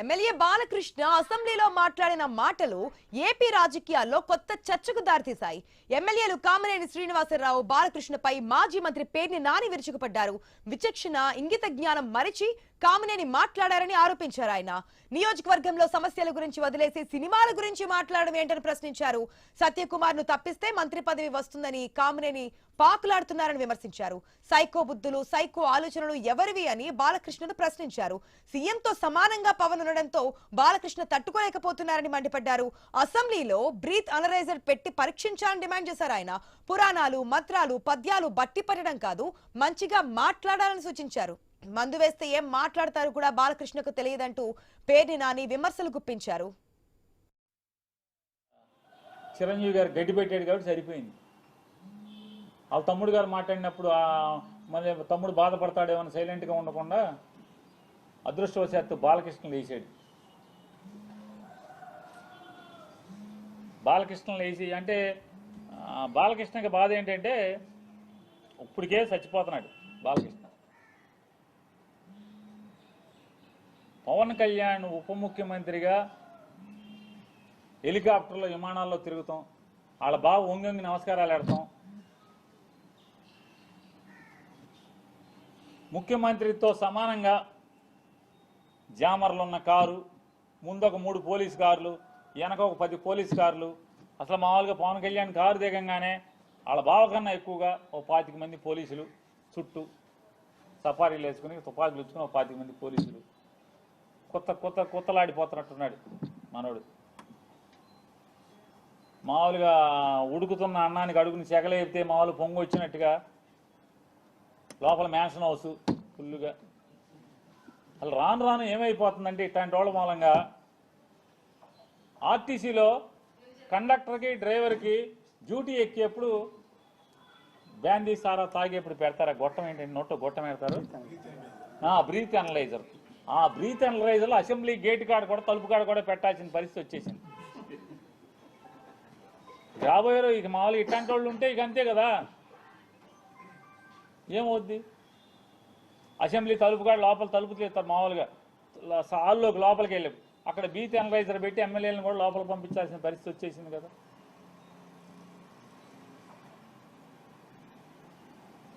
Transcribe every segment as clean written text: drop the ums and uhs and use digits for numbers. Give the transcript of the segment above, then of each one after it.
MLA Balakrishna అసెంబ్లీలో మాట్లాడిన మాటలు ఏపీ రాజకీయాల్లో కొత్త చర్చకు దారితీశాయి. ఎమ్మెల్యేలు కామినేని శ్రీనివాసరావు బాలకృష్ణపై మాజీ మంత్రి పేర్ని నాని విరుచుకుపడ్డారు. విచక్షణ, ఇంగిత జ్ఞానం మరిచి కామినేని మాట్లాడారని ఆరోపించారు. ఆయన నియోజకవర్గంలో సమస్యల గురించి వదిలేసి సినిమాల గురించి మాట్లాడడం ఏంటని ప్రశ్నించారు. సత్యకుమార్ ను తప్పిస్తే మంత్రి పదవి వస్తుందని కామినేని పాకులాడుతున్నారని విమర్శించారు. సైకో బుద్ధులు, సైకో ఆలోచనలు ఎవరివి అని బాలకృష్ణను ప్రశ్నించారు. సీఎంతో సమానంగా పవన్ ఉండడంతో బాలకృష్ణ తట్టుకోలేకపోతున్నారని మండిపడ్డారు. అసెంబ్లీలో బ్రీత్ అనలైజర్ పెట్టి పరీక్షించాలని డిమాండ్ చేశారు. ఆయన పురాణాలు, మంత్రాలు, పద్యాలు బట్టి పట్టడం కాదు, మంచిగా మాట్లాడాలని సూచించారు. మందు వేస్తే ఏం మాట్లాడతారు కూడా బాలకృష్ణకు తెలియదంటూ పేర్ని నాని విమర్శలు గుప్పించారు. చిరంజీవి గారు గడ్డి పెట్టాడు కాబట్టి సరిపోయింది. వాళ్ళ తమ్ముడు గారు మాట్లాడినప్పుడు మళ్ళీ తమ్ముడు బాధపడతాడేమని సైలెంట్గా ఉండకుండా అదృష్టవశాత్తు బాలకృష్ణ లేచాడు. బాలకృష్ణ లేచి అంటే బాలకృష్ణకి బాధ ఏంటంటే ఇప్పటికే చచ్చిపోతున్నాడు బాలకృష్ణ. పవన్ కళ్యాణ్ ఉప ముఖ్యమంత్రిగా హెలికాప్టర్లో, విమానాల్లో తిరుగుతాం, వాళ్ళ బావ వంగి నమస్కారాలు పెడతాం, ముఖ్యమంత్రితో సమానంగా జామర్లు ఉన్న కారు, ముందొక 3 పోలీస్ కార్లు, వెనక ఒక 10 పోలీస్ కార్లు. అసలు మామూలుగా పవన్ కళ్యాణ్ కారు దిగంగానే వాళ్ళ బావ కన్నా ఎక్కువగా ఓ 25 మంది పోలీసులు చుట్టూ సఫారీలు వేసుకుని తుపాకులు ఇచ్చుకుని ఓ 25 మంది పోలీసులు. కొత్తలాడిపోతున్నట్టున్నాడు మనోడు. మామూలుగా ఉడుకుతున్న అన్నానికి అడుగుని చెగలేపితే మామూలు పొంగు వచ్చినట్టుగా లోపల మ్యాన్షన్ హౌస్ ఫుల్లుగా. అసలు రాను రాను ఏమైపోతుందంటే ఇట్లాంటి వాళ్ళ మూలంగా ఆర్టీసీలో కండక్టర్కి, డ్రైవర్కి డ్యూటీ ఎక్కేప్పుడు బ్యాందీ సారా తాగేప్పుడు పెడతారు. గొట్టం ఏంటంటే నోట్లో గొట్టం పెడతారు, బ్రీత్ అనలైజర్. ఆ బ్రీత్ అనలైజర్లో అసెంబ్లీ గేట్ కాడ కూడా, తలుపు కాడ కూడా పెట్టాల్సిన పరిస్థితి వచ్చేసింది. రాబోయే ఇక మామూలుగా ఇట్లాంటి వాళ్ళు ఉంటే ఇక అంతే కదా, ఏమవుద్ది. అసెంబ్లీ తలుపు కాడ లోపల తలుపు తీస్తారు మామూలుగా, హాల్లోకి లోపలికి వెళ్ళి అక్కడ బ్రీత్ అనలైజర్ పెట్టి ఎమ్మెల్యేలను కూడా లోపల పంపించాల్సిన పరిస్థితి వచ్చేసింది కదా.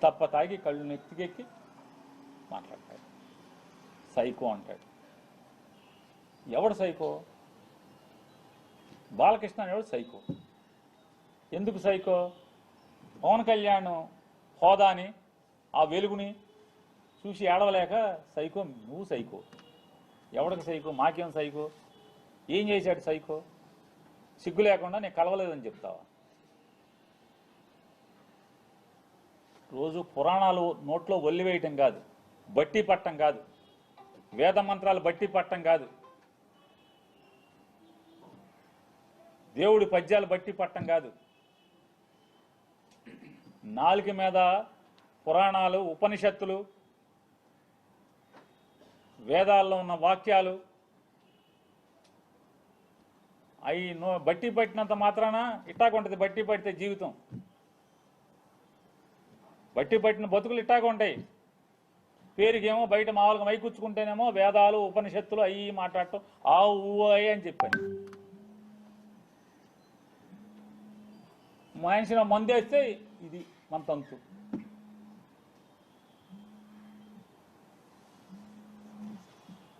తప్ప తాగి కళ్ళు నెత్తికెక్కి మాట్లాడతాడు. సైకో అంటాడు. ఎవడు సైకో? బాలకృష్ణ అనేవాడు సైకో. ఎందుకు సైకో? పవన్ కళ్యాణ్ హోదాని, ఆ వెలుగుని చూసి ఏడవలేక సైకో. నువ్వు సైకో. ఎవడికి సైకో? మాకేం సైకో? ఏం చేశాడు సైకో? సిగ్గు లేకుండా నేను కలవలేదని చెప్తావా? రోజు పురాణాలు నోట్లో ఒల్లివేయటం కాదు, బట్టి పట్టం కాదు, వేద మంత్రాలు బట్టి పట్టం కాదు, దేవుడి పద్యాలు బట్టి పట్టం కాదు. నాలుక మీద పురాణాలు, ఉపనిషత్తులు, వేదాల్లో ఉన్న వాక్యాలు అవి బట్టి పట్టినంత మాత్రాన ఇట్టాగుంటుంది. బట్టి పడితే జీవితం, బట్టి పట్టిన బతుకులు ఇట్టాగా ఉంటాయి. పేరుకేమో బయట మామూలుగా మైకూర్చుకుంటేనేమో వేదాలు, ఉపనిషత్తులు అవి మాట్లాడటం అయ్యి అని చెప్పాను. మనిషిని మందేస్తే ఇది మన తంతు.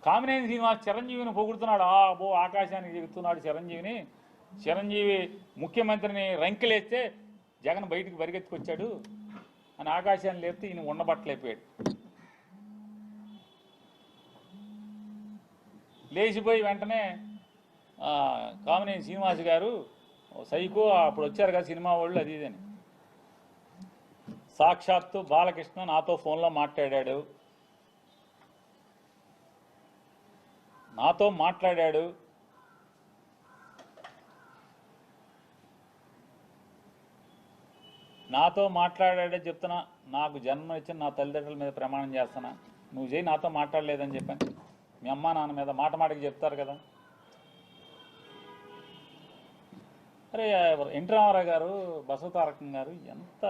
కామినేని శ్రీనివాస్ చిరంజీవిని పొగుడుతున్నాడు. ఆకాశానికి చెబుతున్నాడు చిరంజీవిని. చిరంజీవి ముఖ్యమంత్రిని రంకెలేస్తే జగన్ బయటికి పరిగెత్తుకొచ్చాడు అని ఆకాశాన్ని లేపితే ఈయన ఉండబట్టలేకపోయాడు. లేచిపోయి వెంటనే కామినేని శ్రీనివాస్ గారు సైకో, అప్పుడు వచ్చారు కదా సినిమా వాళ్ళు, అది ఇదని. సాక్షాత్తు బాలకృష్ణ నాతో ఫోన్లో మాట్లాడాడు. నాతో మాట్లాడాడే చెప్తున్నా. నాకు జన్మ ఇచ్చిన నా తల్లిదండ్రుల మీద ప్రమాణం చేస్తున్నా, నువ్వు చేయి, నాతో మాట్లాడలేదని చెప్పాను. మీ అమ్మా నాన్న మీద మాటకి చెప్తారు కదా. అరే ఎన్టీ రామారావు గారు, బసవతారకం గారు ఎంత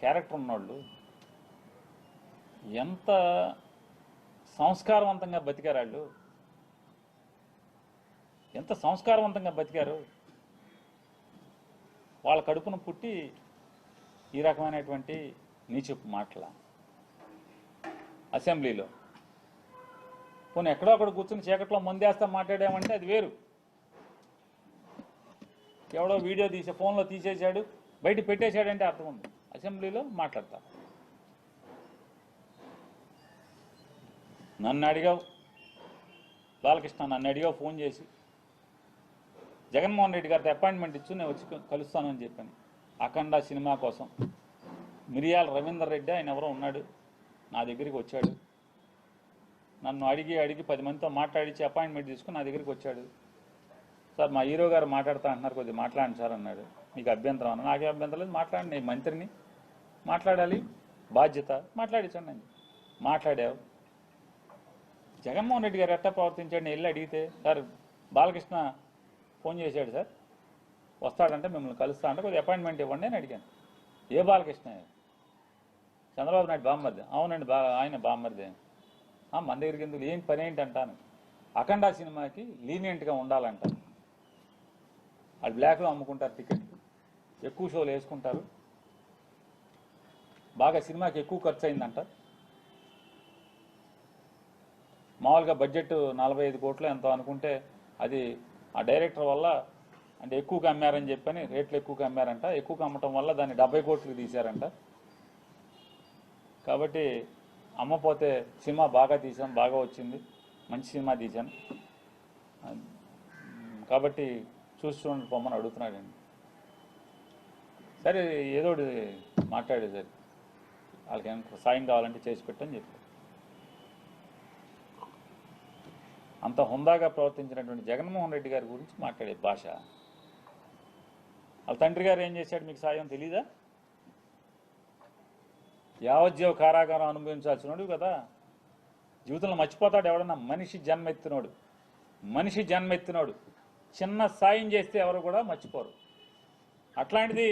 క్యారెక్టర్ ఉన్నోళ్ళు, ఎంత సంస్కారవంతంగా బతికారు వాళ్ళు. ఎంత సంస్కారవంతంగా బతికారు. వాళ్ళ కడుపును పుట్టి ఈ రకమైనటువంటి నీచపు మాటల అసెంబ్లీలో. పోనీ ఎక్కడో అక్కడ కూర్చుని చీకట్లో మందేస్తా మాట్లాడామంటే అది వేరు. ఎవడో వీడియో తీసే ఫోన్లో తీసేశాడు, బయట పెట్టేశాడంటే అర్థం ఉంది. అసెంబ్లీలో మాట్లాడతారు. నన్ను అడిగావు బాలకృష్ణ, నన్ను అడిగావు ఫోన్ చేసి, జగన్మోహన్ రెడ్డి గారితో అపాయింట్మెంట్ ఇచ్చు నేను వచ్చి కలుస్తానని చెప్పాను. అఖండ సినిమా కోసం మిరియాల రవీందర్ రెడ్డి ఆయన ఎవరో ఉన్నాడు, నా దగ్గరికి వచ్చాడు. నన్ను అడిగి 10 మందితో మాట్లాడించి అపాయింట్మెంట్ తీసుకుని నా దగ్గరికి వచ్చాడు. సార్ మా హీరో గారు మాట్లాడుతా అంటున్నారు, కొద్దిగా మాట్లాడండి సార్ అన్నాడు. మీకు అభ్యంతరం అన్న. నాకే అభ్యంతరం లేదు, మాట్లాడండి, నేను మంత్రిని, మాట్లాడాలి, బాధ్యత, మాట్లాడించండి అని. మాట్లాడావు. జగన్మోహన్ రెడ్డి గారు ఎట్టా ప్రవర్తించాడు నేను వెళ్ళి అడిగితే, సార్ బాలకృష్ణ ఫోన్ చేశాడు సార్, వస్తాడంటే మిమ్మల్ని కలుస్తా అంటే కొద్దిగా అపాయింట్మెంట్ ఇవ్వండి అని అడిగాను. ఏ బాలకృష్ణ? చంద్రబాబు నాయుడు బామ్మర్ది. అవునండి, ఆయన బామ్మర్ది. మన దగ్గరికి ఎందుకు, ఏం పని ఏంటి అంటాను. అఖండ సినిమాకి లీనియంట్గా ఉండాలంట. వాళ్ళు బ్లాక్లో అమ్ముకుంటారు టికెట్లు, ఎక్కువ షోలు వేసుకుంటారు, బాగా సినిమాకి ఎక్కువ ఖర్చు అయిందంట. మామూలుగా బడ్జెట్ 45 కోట్లు ఎంతో అనుకుంటే అది ఆ డైరెక్టర్ వల్ల అంటే ఎక్కువగా అమ్మారని చెప్పని రేట్లు ఎక్కువగా అమ్మారంట. ఎక్కువగా అమ్మటం వల్ల దాన్ని 70 కోట్లకు తీశారంట. కాబట్టి అమ్మపోతే సినిమా బాగా తీసాం, బాగా వచ్చింది, మంచి సినిమా తీశాను, కాబట్టి చూడండి పొమ్మని అడుగుతున్నాడండి. సరే ఏదో మాట్లాడేది సరే, వాళ్ళకి ఏమైనా సాయం కావాలంటే చేసి పెట్టని చెప్పి. అంత హుందాగా ప్రవర్తించినటువంటి జగన్మోహన్ రెడ్డి గారి గురించి మాట్లాడే భాష. వాళ్ళ తండ్రి గారు ఏం చేశాడు మీకు సాయం తెలీదా? యావజ్జీవ కారాగారం అనుభవించాల్సినోడు కదా. జీవితంలో మర్చిపోతాడు ఎవడన్నా? మనిషి జన్మెత్తినోడు చిన్న సాయం చేస్తే ఎవరు కూడా మర్చిపోరు. అట్లాంటిది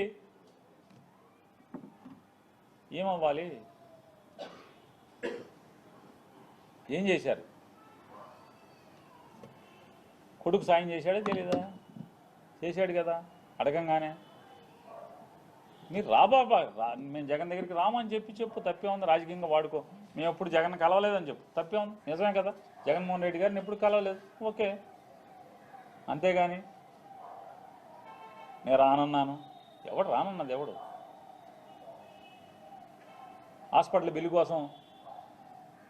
ఏమవ్వాలి? ఏం చేశారు? కొడుకు సాయం చేశాడే తెలీదా? చేశాడు కదా అడగంగానే. మీరు రాబాబా, మేము జగన్ దగ్గరికి రామని చెప్పు, తప్పే ఉంది, రాజకీయంగా వాడుకో. మేము ఎప్పుడు జగన్ కలవలేదని చెప్పు, తప్పే ఉంది, నిజమే కదా. జగన్మోహన్ రెడ్డి గారిని ఎప్పుడు కలవలేదు, ఓకే, అంతేగాని నేను రానన్నాను. ఎవడు రానన్నది? ఎవడు? హాస్పిటల్ బిల్లు కోసం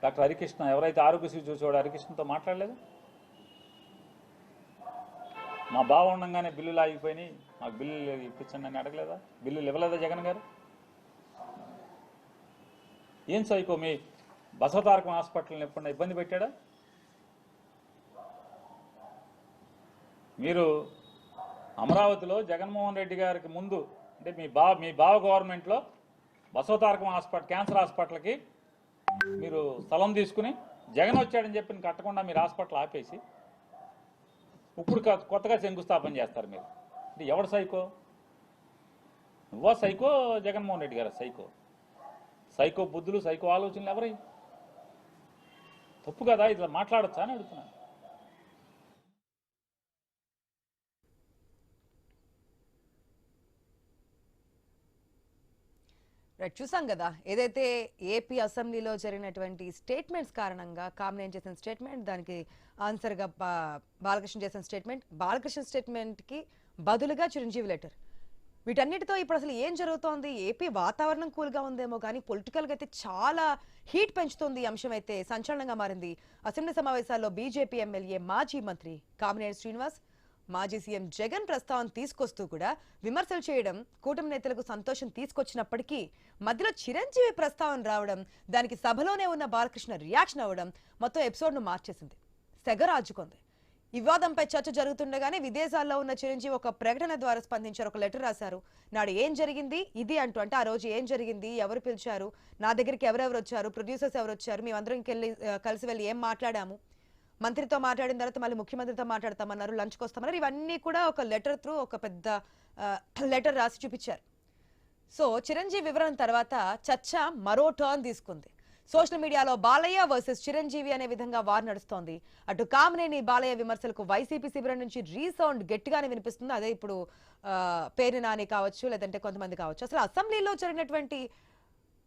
డాక్టర్ హరికృష్ణ, ఎవరైతే ఆరోగ్యశ్రీ చూసేవాడు హరికృష్ణతో మాట్లాడలేదు. మా బావ ఉండగానే బిల్లులు ఆగిపోయినాయి, మాకు బిల్లులు ఇప్పించండి అని అడగలేదా? బిల్లులు ఇవ్వలేదా జగన్ గారు? ఏం సైకో మీ బసవతారకం హాస్పిటల్ని ఎప్పుడన్నా ఇబ్బంది పెట్టాడా? మీరు అమరావతిలో జగన్మోహన్ రెడ్డి గారికి ముందు అంటే మీ బావ గవర్నమెంట్లో బసవతారకం హాస్పిటల్, క్యాన్సర్ హాస్పిటల్కి మీరు స్థలం తీసుకుని జగన్ వచ్చాడని చెప్పి కట్టకుండా మీరు హాస్పిటల్ ఆపేసి ఇప్పుడు కొత్తగా శంకుస్థాపన చేస్తారు మీరు. అంటే ఎవడు సైకో? నువ్వా సైకో? జగన్మోహన్ రెడ్డి గారు సైకో? సైకో బుద్ధులు, సైకో ఆలోచనలు ఎవరై? తప్పు కదా, ఇట్లా మాట్లాడచ్చా అని అడుగుతున్నాను. చూసాం కదా ఏదైతే ఏపీ అసెంబ్లీలో జరిగినటువంటి స్టేట్మెంట్స్ కారణంగా కామినేని చేసిన స్టేట్మెంట్, దానికి ఆన్సర్గా బాలకృష్ణ చేసిన స్టేట్మెంట్, బాలకృష్ణ స్టేట్మెంట్కి బదులుగా చిరంజీవి లెటర్, వీటన్నిటితో ఇప్పుడు అసలు ఏం జరుగుతోంది? ఏపీ వాతావరణం కూల్గా ఉందేమో కానీ పొలిటికల్గా అయితే చాలా హీట్ పెంచుతోంది. ఈ అంశం అయితే సంచలనంగా మారింది. అసెంబ్లీ సమావేశాల్లో బీజేపీ ఎమ్మెల్యే మాజీ మంత్రి కామినేని శ్రీనివాస్, మాజీ సీఎం జగన్ ప్రస్తావన తీసుకొస్తూ కూడా విమర్శలు చేయడం కూటమి నేతలకు సంతోషం తీసుకొచ్చినప్పటికీ మధ్యలో చిరంజీవి ప్రస్తావన రావడం, దానికి సభలోనే ఉన్న బాలకృష్ణ రియాక్షన్ అవ్వడం మొత్తం ఎపిసోడ్ను మార్చేసింది, సెగరాజుకుంది. ఈ వివాదంపై చర్చ జరుగుతుండగానే విదేశాల్లో ఉన్న చిరంజీవి ఒక ప్రకటన ద్వారా స్పందించారు, ఒక లెటర్ రాశారు. నాడు ఏం జరిగింది ఇది అంటూ, అంటే ఆ రోజు ఏం జరిగింది, ఎవరు పిలిచారు, నా దగ్గరికి ఎవరెవరు వచ్చారు, ప్రొడ్యూసర్స్ ఎవరు వచ్చారు, మేమందరం కలిసి వెళ్ళి ఏం మాట్లాడాము, మంత్రితో మాట్లాడిన తర్వాత మళ్ళీ ముఖ్యమంత్రితో మాట్లాడతామన్నారు, లంచ్కి వస్తామన్నారు, ఇవన్నీ కూడా ఒక లెటర్ త్రూ ఒక పెద్ద లెటర్ రాసి చూపించారు. సో చిరంజీవి వివరణ తర్వాత చర్చ మరో టర్న్ తీసుకుంది. సోషల్ మీడియాలో బాలయ్య వర్సెస్ చిరంజీవి అనే విధంగా వార్ నడుస్తోంది. అటు కామినేని బాలయ్య విమర్శలకు వైసీపీ శిబిరం నుంచి రీసౌండ్ గట్టిగానే వినిపిస్తుంది. అదే ఇప్పుడు పేరు నాని కావచ్చు, లేదంటే కొంతమంది కావచ్చు. అసలు అసెంబ్లీలో జరిగినటువంటి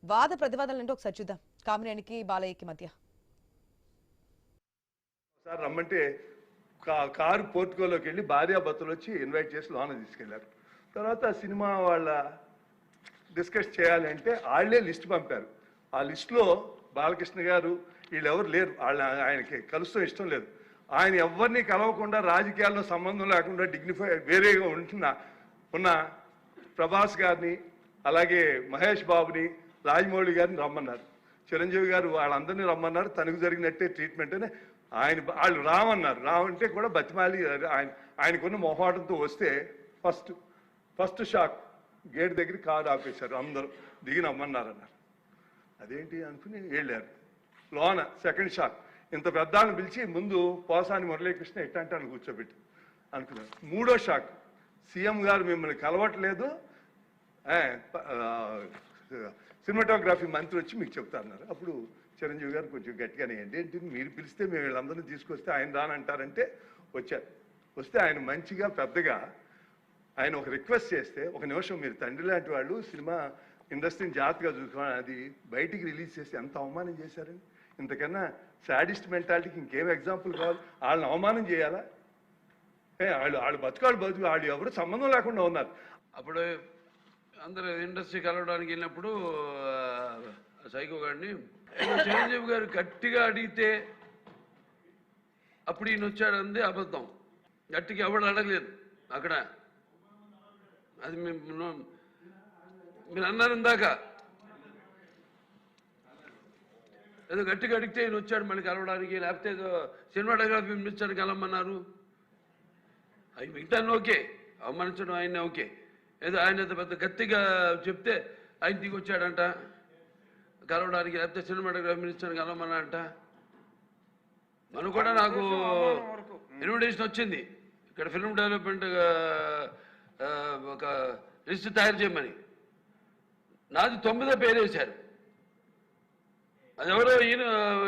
వాద ప్రతివాదనలు అంటే ఒకసారి చూద్దాం. కామినేనికి బాలయ్యకి మధ్య సార్ రమ్మంటే కారు పోర్టుకోలోకి వెళ్ళి భార్యాభర్తలు వచ్చి ఇన్వైట్ చేసి లోన తీసుకెళ్లారు. తర్వాత సినిమా వాళ్ళ డిస్కస్ చేయాలి అంటే వాళ్ళే లిస్ట్ పంపారు. ఆ లిస్టులో బాలకృష్ణ గారు వీళ్ళెవరు లేరు. ఆయనకి కలుస్తాం ఇష్టం లేదు. ఆయన ఎవరిని కలవకుండా రాజకీయాల్లో సంబంధం లేకుండా డిగ్నిఫై వేరేగా ఉన్న ప్రభాస్ గారిని, అలాగే మహేష్ బాబుని, రాజమౌళి గారిని రమ్మన్నారు. చిరంజీవి గారు వాళ్ళందరినీ రమ్మన్నారు. తనకు జరిగినట్టే ట్రీట్మెంట్ అని వాళ్ళు రామన్నారు. రామంటే కూడా బతిమాలి ఆయనకున్న మొహాటంతో వస్తే ఫస్ట్ షాక్ గేట్ దగ్గర కారు ఆపేశారు. అందరూ దిగి నమ్మన్నారన్నారు. అదేంటి అనుకుని వెళ్ళారు. లోన సెకండ్ షాక్ ఇంత పెద్దాన్ని పిలిచి ముందు పోసాని మురళీకృష్ణ ఎట్టంటాను కూర్చోబెట్టి అనుకున్నారు. మూడో షాక్ సీఎం గారు మిమ్మల్ని కలవట్లేదు, సినిమాటోగ్రఫీ మంత్రి వచ్చి మీకు చెప్తారన్నారు. అప్పుడు చిరంజీవి గారు కొంచెం గట్టిగానే ఏంటి మీరు పిలిస్తే మేము వీళ్ళందరినీ తీసుకొస్తే ఆయన రానంటారంటే వచ్చారు. వస్తే ఆయన మంచిగా పెద్దగా ఆయన ఒక రిక్వెస్ట్ చేస్తే, ఒక నిమిషం మీరు తండ్రి లాంటి వాళ్ళు సినిమా ఇండస్ట్రీని జాగ్రత్తగా చూసుకోవాలి, అది బయటికి రిలీజ్ చేసి ఎంత అవమానం చేశారని. ఇంతకన్నా సాడిస్ట్ మెంటాలిటీకి ఇంకేం ఎగ్జాంపుల్ కావాలి? వాళ్ళని అవమానం చేయాలా? వాళ్ళు బతుకు వాళ్ళు ఎవరు సంబంధం లేకుండా ఉన్నారు. అప్పుడు అందరూ ఇండస్ట్రీ కలవడానికి వెళ్ళినప్పుడు సైకో గారిని చిరంజీవి గారు గట్టిగా అడిగితే అప్పుడు ఈయన వచ్చాడంది అబద్ధం. గట్టిగా ఎవడు అడగలేదు అక్కడ. అది మీరు అన్నారు ఇందాక, ఏదో గట్టిగా అడిగితే ఈయన వచ్చాడు మళ్ళీ కలవడానికి, లేకపోతే ఏదో సినిమాటోగ్రఫీ మినిస్టర్ని కలవమన్నారు. అవి మిగతాన్ని ఓకే, అవమానించడం ఆయన ఓకే. ఏదో ఆయన పెద్ద గట్టిగా చెప్తే ఆయన దిగి వచ్చాడంట కలవడానికి, లేకపోతే సినిమాటోగ్రఫీ మినిస్టర్ని కలవమన్నాడంట. మనం కూడా నాకు ఇన్విటేషన్ వచ్చింది ఇక్కడ ఫిల్మ్ డెవలప్మెంట్ ఒక లిస్ట్ తయారు చేయమని. నాది 9వ పేరు వేశారు. అది ఎవరో ఈయన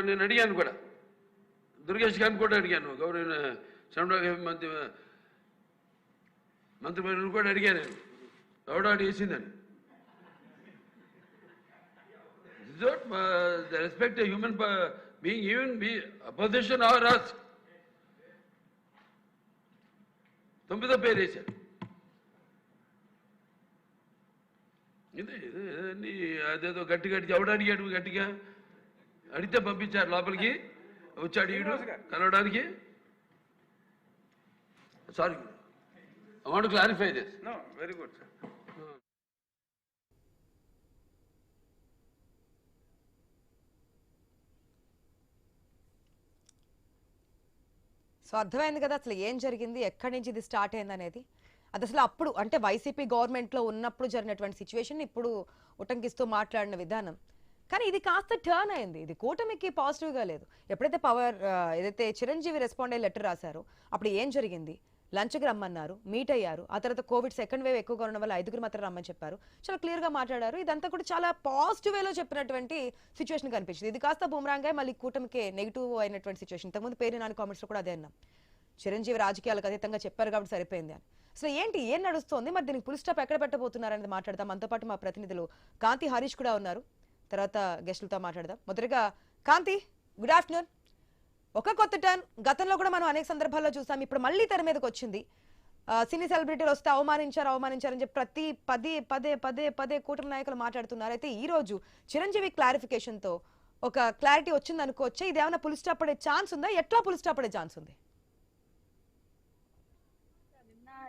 నేను అడిగాను కూడా, దుర్గేష్ గారిని కూడా అడిగాను, గౌరవ సినిమాటోగ్రఫీ మంత్రి కూడా అడిగాను నేను, ఎవడో అడిగేసిందని. The respect a human being, even be opposition or us. 9వ పేరు వేశారు. అదేదో గట్టిగా ఎవడు అడిగాడు, గట్టిగా అడిగితే పంపించారు లోపలికి. వచ్చాడు ఈడు కలవడానికి. Sorry, I want to clarify this. No, very good, sir. So అర్థమైంది కదా అసలు ఏం జరిగింది, ఎక్కడి నుంచి ఇది స్టార్ట్ అయింది అనేది. అది అసలు అప్పుడు అంటే వైసీపీ గవర్నమెంట్లో ఉన్నప్పుడు జరిగినటువంటి సిచ్యువేషన్ ఇప్పుడు ఉటంకిస్తూ మాట్లాడిన విధానం. కానీ ఇది కాస్త టర్న్ అయింది. ఇది కూటమికి పాజిటివ్గా లేదు. ఎప్పుడైతే ఏదైతే చిరంజీవి రెస్పాండ్ అయ్యి లెటర్ రాశారో అప్పుడు ఏం జరిగింది? లంచ్కి రమ్మన్నారు, మీట్ అయ్యారు. ఆ తర్వాత కోవిడ్ సెకండ్ వేవ్ ఎక్కువగా ఉండడం వల్ల 5గురు మాత్రం రమ్మని చెప్పారు. చాలా క్లియర్గా మాట్లాడారు. ఇదంతా కూడా చాలా పాజిటివ్ వేలో చెప్పినటువంటి సిచ్యువేషన్ కనిపించింది. ఇది కాస్త బూమరాంగా మళ్ళీ కూటమికే నెగిటివ్ అయినటువంటి సిచ్యువేషన్. ఇంతకుముందు పేరు నాని కామెంట్స్లో కూడా అదే అన్నాం. చిరంజీవి రాజకీయాలకు అతీతంగా చెప్పారు కాబట్టి సరిపోయింది అని. అసలు ఏంటి, ఏం నడుస్తోంది, మరి దీనికి ఫుల్ స్టాప్ ఎక్కడ పెట్టబోతున్నారు అనేది మాట్లాడదాం. మనతో పాటు మా ప్రతినిధులు కాంతి, హరీష్ కూడా ఉన్నారు. తర్వాత గెస్టులతో మాట్లాడదాం. మొదటిగా కాంతి, గుడ్ ఆఫ్టర్నూన్. ఒక కొత్త టర్న్ గతంలో కూడా మనం అనేక సందర్భాల్లో చూసాం. ఇప్పుడు మళ్ళీ తెర మీదకి వచ్చింది. సినీ సెలబ్రిటీలు వస్తే అవమానించారని చెప్పి పదే కూటమి నాయకులు మాట్లాడుతున్నారు. అయితే ఈ రోజు చిరంజీవి క్లారిఫికేషన్తో ఒక క్లారిటీ వచ్చింది అనుకోవచ్చా? ఇది ఏమైనా పుల్ స్టాప్ పడే ఛాన్స్ ఉందా? ఎట్లా పుల్ స్టాప్ పడే ఛాన్స్ ఉంది?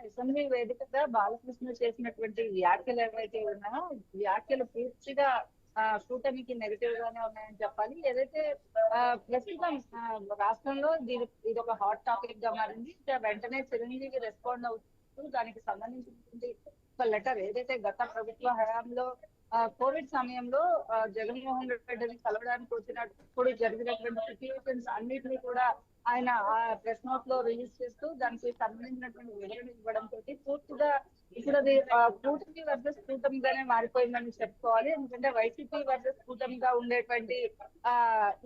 అసెంబ్లీ వేదికగా బాలకృష్ణ చేసినటువంటి వ్యాఖ్యలు ఏవైతే ఉన్నాయో వ్యాఖ్యలు పూర్తిగా కూటమికి నెగిటివ్ గానే ఉన్నాయని చెప్పాలి. ఏదైతే ప్రస్తుతం రాష్ట్రంలో ఇది ఒక హాట్ టాపిక్ గా మారింది. వెంటనే చిరంజీవి రెస్పాండ్ అవుతూ దానికి సంబంధించినటువంటి ఒక లెటర్ ఏదైతే గత ప్రభుత్వ హయాంలో కోవిడ్ సమయంలో జగన్మోహన్ రెడ్డిని కలవడానికి వచ్చినప్పుడు జరిగినటువంటి సిచ్యువేషన్స్ అన్నిటినీ కూడా ఆయన ఆ ప్రెస్ నోట్ లో రిలీజ్ చేస్తూ దానికి సంబంధించినటువంటి వివరణ ఇవ్వడం తోటి పూర్తిగా ఇప్పుడు అది కూటమి వర్సెస్ కూటమిగానే మారిపోయిందని చెప్పుకోవాలి. ఎందుకంటే వైసీపీ వర్సెస్ కూటమిగా ఉండేటువంటి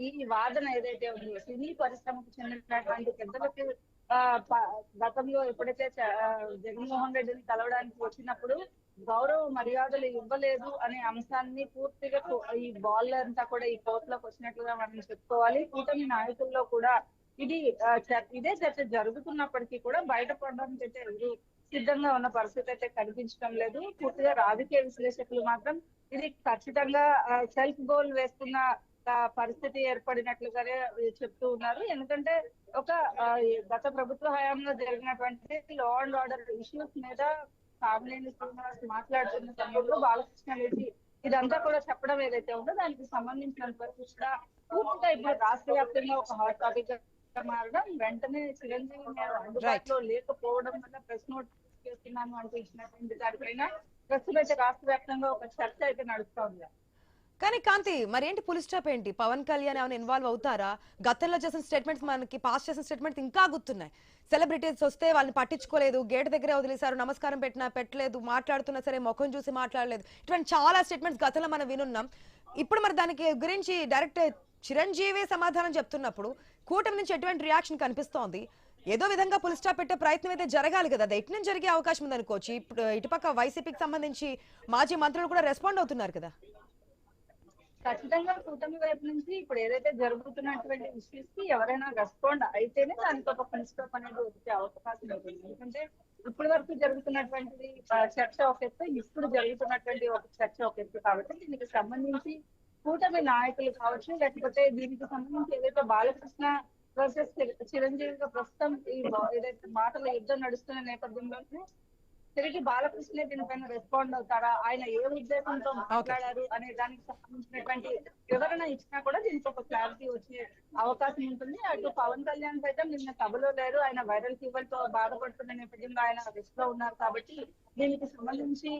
ఈ వాదన ఏదైతే ఉందో సినీ పరిశ్రమకు చెందినటువంటి పెద్దలకి గతంలో ఎప్పుడైతే జగన్మోహన్ రెడ్డిని కలవడానికి వచ్చినప్పుడు గౌరవ మర్యాదలు ఇవ్వలేదు అనే అంశాన్ని పూర్తిగా ఈ బాల్ అంతా కూడా ఈ కోర్టులోకి వచ్చినట్లుగా మనం చెప్పుకోవాలి. కూటమి నాయకుల్లో కూడా ఇదే చర్చ జరుగుతున్నప్పటికీ కూడా బయటపడడానికి అయితే ఎవరు సిద్ధంగా ఉన్న పరిస్థితి అయితే కనిపించడం లేదు. పూర్తిగా రాజకీయ విశ్లేషకులు మాత్రం ఇది ఖచ్చితంగా సెల్ఫ్ గోల్ వేస్తున్న పరిస్థితి ఏర్పడినట్లుగానే చెప్తూ ఉన్నారు. ఎందుకంటే ఒక గత ప్రభుత్వ హయాంలో జరిగినటువంటి లా అండ్ ఆర్డర్ ఇష్యూస్ మీద కామినేని శ్రీనివాస్ మాట్లాడుతున్న సమయంలో బాలకృష్ణ రెడ్డి ఇదంతా కూడా చెప్పడం ఏదైతే ఉందో దానికి సంబంధించిన పరిస్థితి కూడా పూర్తిగా ఇప్పుడు రాష్ట్ర వ్యాప్తంగా ఒక హాట్ టాపిక్ మారడం, వెంటనే చిరంజీవి నేను అందుబాటులో లేకపోవడం వల్ల ప్రెస్ నోట్ చేస్తున్నాను అంటూ ఇచ్చినటువంటి దానిపైన ప్రస్తుతం అయితే రాష్ట్ర వ్యాప్తంగా ఒక చర్చ అయితే నడుస్తా ఉంది. కానీ కాంతి మరేంటి పులి స్టాప్ ఏంటి? పవన్ కళ్యాణ్ ఏమైనా ఇన్వాల్వ్ అవుతారా? గతంలో చేసిన స్టేట్మెంట్స్ మనకి పాస్ చేసిన స్టేట్మెంట్స్ ఇంకా గుర్తున్నాయి. సెలబ్రిటీస్ వస్తే వాళ్ళని పట్టించుకోలేదు, గేట్ దగ్గరే వదిలేశారు, నమస్కారం పెట్టలేదు, మాట్లాడుతున్నా సరే ముఖం చూసి మాట్లాడలేదు, ఇటువంటి చాలా స్టేట్మెంట్స్ గతంలో మనం వినున్నాం. ఇప్పుడు మరి దానికి గురించి డైరెక్ట్ చిరంజీవి సమాధానం చెప్తున్నప్పుడు కూటమి నుంచి ఎటువంటి రియాక్షన్ కనిపిస్తోంది? ఏదో విధంగా పులి స్టాప్ పెట్టే ప్రయత్నం అయితే జరగాలి కదా, అది ఎటు నుంచి జరిగే అవకాశం ఉందనుకోవచ్చు. ఇప్పుడు ఇటుపక్క వైసీపీకి సంబంధించి మాజీ మంత్రులు కూడా రెస్పాండ్ అవుతున్నారు కదా. ఖచ్చితంగా కూటమి వైపు నుంచి ఇప్పుడు ఏదైతే జరుగుతున్నటువంటి ఇష్యూస్ కి ఎవరైనా రెస్పాండ్ అయితేనే దానికి ఒక ఫుల్ స్టాప్ అనేది వచ్చే అవకాశం ఉంటుంది. ఎందుకంటే ఇప్పటి వరకు జరుగుతున్నటువంటి చర్చ ఒక ఎత్తు, ఇప్పుడు జరుగుతున్నటువంటి ఒక చర్చ ఒక ఎత్తు. కాబట్టి దీనికి సంబంధించి కూటమి నాయకులు కావచ్చు, లేకపోతే దీనికి సంబంధించి ఏదైతే బాలకృష్ణ వర్సెస్ చిరంజీవిగా ప్రస్తుతం ఏదైతే మాటల యుద్ధం నడుస్తున్న నేపథ్యంలోనే తిరిగి బాలకృష్ణ దీనిపైన రెస్పాండ్ అవుతారా, ఆయన ఏ ఉద్దేశంతో మాట్లాడారు అనే దానికి సంబంధించినటువంటి వివరణ ఇచ్చినా కూడా దీనికి ఒక క్లారిటీ వచ్చే అవకాశం ఉంటుంది. అటు పవన్ కళ్యాణ్ సైతం నిన్న సభలో లేరు, ఆయన వైరల్ ఫీవర్ తో బాధపడుతున్న నేపథ్యంలో ఆయన రెస్ట్ లో ఉన్నారు. కాబట్టి దీనికి సంబంధించి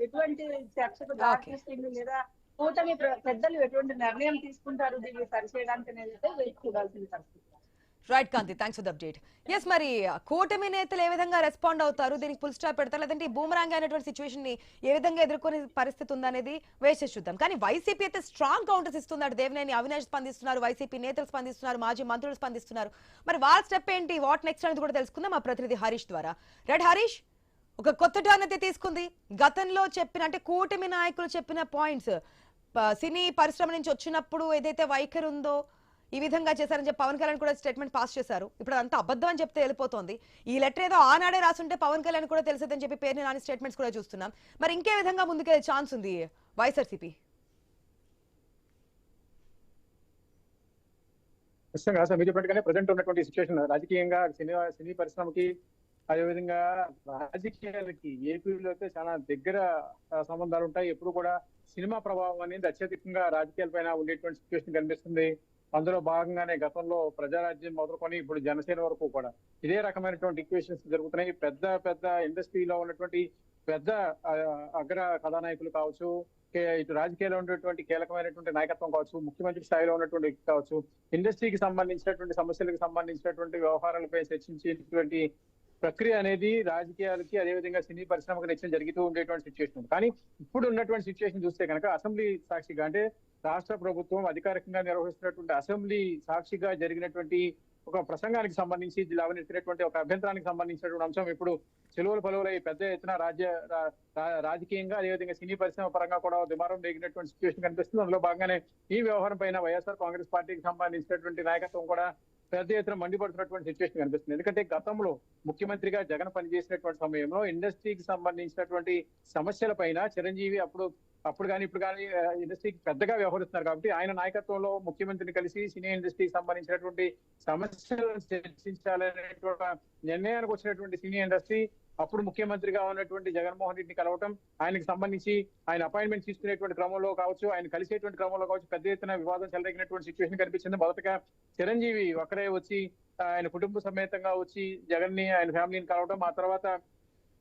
ఎటువంటి చర్చకు దారితీస్తుంది లేదా కూటమి పెద్దలు ఎటువంటి నిర్ణయం తీసుకుంటారు దీన్ని సరిచేయడానికి అనేది అయితే వేచి చూడాల్సిన పరిస్థితి. Right Kanthi, thanks for the update. Yes, మరి కూటమి నేతలు ఏ విధంగా రెస్పాండ్ అవుతారు, దీనికి ఫుల్ స్టాప్ పెడతారు, లేదంటే బూమరాంగ్ అయినటువంటి సిచ్యువేషన్ ని ఏ విధంగా ఎదుర్కొనే పరిస్థితి ఉందనేది వేసి చూద్దాం. కానీ వైసీపీ అయితే స్ట్రాంగ్ కౌంటర్స్ ఇస్తుంది. అటు దేవినేని అవినాష్ స్పందిస్తున్నారు, వైసీపీ నేతలు స్పందిస్తున్నారు, మాజీ మంత్రులు స్పందిస్తున్నారు. మరి వాళ్ళ స్టెప్ ఏంటి, వాట్ నెక్స్ట్ అనేది కూడా తెలుసుకుందాం మా ప్రతినిధి హరీష్ ద్వారా. రెడ్ హరీష్, ఒక కొత్త టర్న్ అయితే తీసుకుంది. గతంలో చెప్పిన అంటే కూటమి నాయకులు చెప్పిన పాయింట్స్ సినీ పరిశ్రమ నుంచి వచ్చినప్పుడు ఏదైతే వైఖరి ఉందో ఈ విధంగా చేశారని చెప్పి పవన్ కళ్యాణ్ కూడా స్టేట్మెంట్ పాస్ చేశారు. ఇప్పుడు అంతా అబద్ధం అని చెప్తే వెళ్ళిపోతుంది. ఈ లెటర్ ఏదో ఆనాడే రాసుంటే పవన్ కళ్యాణ్ కూడా తెలిసేదని చెప్పి పేరుని నాని స్టేట్మెంట్స్ కూడా చూస్తున్నాం. మరి ఇంకే విధంగా ముందుకెళ్ళే ఛాన్స్ ఉంది వైఎస్ఆర్సీపీ? ఖచ్చితంగా సార్ మీరు చెప్పినట్టుగానే ప్రజెంట్ ఉన్నటువంటి సిచ్యువేషన్ రాజకీయంగా సినీ పరిశ్రమకి అదేవిధంగా రాజకీయాలకి ఏపీలో అయితే చాలా దగ్గర సంబంధాలు ఉంటాయి. ఎప్పుడు కూడా సినిమా ప్రభావం అనేది అత్యధికంగా రాజకీయాల పైన ఉండేటువంటి సిచ్యువేషన్ కనిపిస్తుంది. అందులో భాగంగానే గతంలో ప్రజారాజ్యం మొదలుకొని ఇప్పుడు జనసేన వరకు కూడా ఇదే రకమైనటువంటి ఈక్వేషన్స్ జరుగుతున్నాయి. పెద్ద పెద్ద ఇండస్ట్రీలో ఉన్నటువంటి పెద్ద అగ్ర కథానాయకులు కావచ్చు, ఇటు రాజకీయాల్లో ఉన్నటువంటి కీలకమైనటువంటి నాయకత్వం కావచ్చు, ముఖ్యమంత్రి స్థాయిలో ఉన్నటువంటి వ్యక్తి కావచ్చు, ఇండస్ట్రీకి సంబంధించినటువంటి సమస్యలకు సంబంధించినటువంటి వ్యవహారాలపై చర్చించేటువంటి ప్రక్రియ అనేది రాజకీయాలకి అదేవిధంగా సినీ పరిశ్రమకు నిత్యం జరుగుతూ ఉండేటువంటి సిచ్యువేషన్. కానీ ఇప్పుడు ఉన్నటువంటి సిచ్యువేషన్ చూస్తే కనుక అసెంబ్లీ సాక్షిగా అంటే రాష్ట్ర ప్రభుత్వం అధికారికంగా నిర్వహిస్తున్నటువంటి అసెంబ్లీ సాక్షిగా జరిగినటువంటి ఒక ప్రసంగానికి సంబంధించి లేవనెత్తినటువంటి ఒక అభ్యంతరానికి సంబంధించినటువంటి అంశం ఇప్పుడు చెలువలు పలువులై పెద్ద ఎత్తున రాజకీయంగా అదేవిధంగా సినీ పరిశ్రమ పరంగా కూడా దుమారం రేగినటువంటి సిచ్యువేషన్ కనిపిస్తుంది. అందులో భాగంగానే ఈ వ్యవహారం పైన వైఎస్ఆర్ కాంగ్రెస్ పార్టీకి సంబంధించినటువంటి నాయకత్వం కూడా పెద్ద ఎత్తున మండిపడుతున్నటువంటి సిచ్యువేషన్ కనిపిస్తుంది. ఎందుకంటే గతంలో ముఖ్యమంత్రిగా జగన్ పనిచేసినటువంటి సమయంలో ఇండస్ట్రీకి సంబంధించినటువంటి సమస్యల పైన చిరంజీవి అప్పుడు కానీ ఇప్పుడు కానీ ఇండస్ట్రీకి పెద్దగా వ్యవహరిస్తున్నారు. కాబట్టి ఆయన నాయకత్వంలో ముఖ్యమంత్రిని కలిసి సినీ ఇండస్ట్రీకి సంబంధించినటువంటి సమస్యలను చర్చించాలనేటువంటి నిర్ణయానికి వచ్చినటువంటి సినీ ఇండస్ట్రీ అప్పుడు ముఖ్యమంత్రిగా ఉన్నటువంటి జగన్మోహన్ రెడ్డిని కలవటం, ఆయనకు సంబంధించి ఆయన అపాయింట్మెంట్ తీసుకునేటువంటి క్రమంలో కావచ్చు, ఆయన కలిసేటువంటి క్రమంలో కావచ్చు పెద్ద ఎత్తున వివాదం చెలరేగినటువంటి సిచ్యువేషన్ కనిపించింది. మొదటగా చిరంజీవి ఒకరే వచ్చి ఆయన కుటుంబ సమేతంగా వచ్చి జగన్ ని ఆయన ఫ్యామిలీని కలవటం, ఆ తర్వాత